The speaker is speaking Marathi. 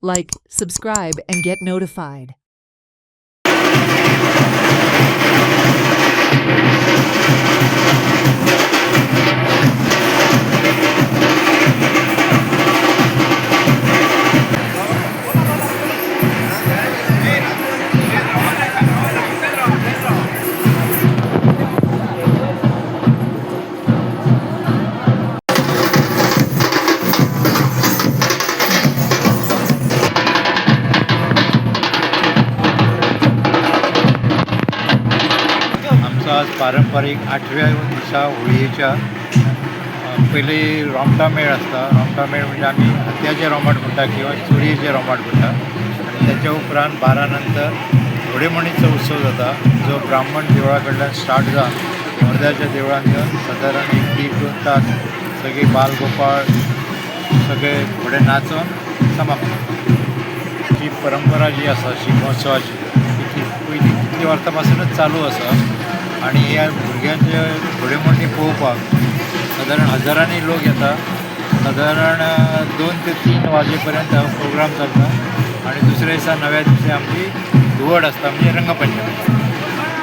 Like, subscribe, and get notified. आज पारंपरिक 8व्या दिसा होळयेच्या पयली रोमटा मेळ आसता. रोमटा मेळ म्हणजे आमी हत्याचे रोमट म्हणटा किंवा चुरयेचे रोमट म्हणटा. आनी तेच्या उपरांत 12 नंतर घोडेमोडणीचो उत्सव जाता, जो ब्राह्मण देवळा कडल्यान स्टार्ट जावन वर्ध्याच्या देवळान घेवन सादारण 1-1.5 तास सगळे बालगोपाळ सगळे घोडे नाचोन समाप्त जाता. ही परंपरा जी आसा शिगमोत्सवाची ती पयलीं कितली वर्सां पासूनच चालू आसा. आणि ह्या भुरग्यांचे घोडेमोडणी पळोवपाक सादारण हजारांनी लोक येता. सादारण 2 ते 3 वाजे पर्यंत प्रोग्राम चलता. आणि दुसऱ्या दिसा 9व्या दिसा आमची धुवड आसता, म्हणजे रंगपंचमी.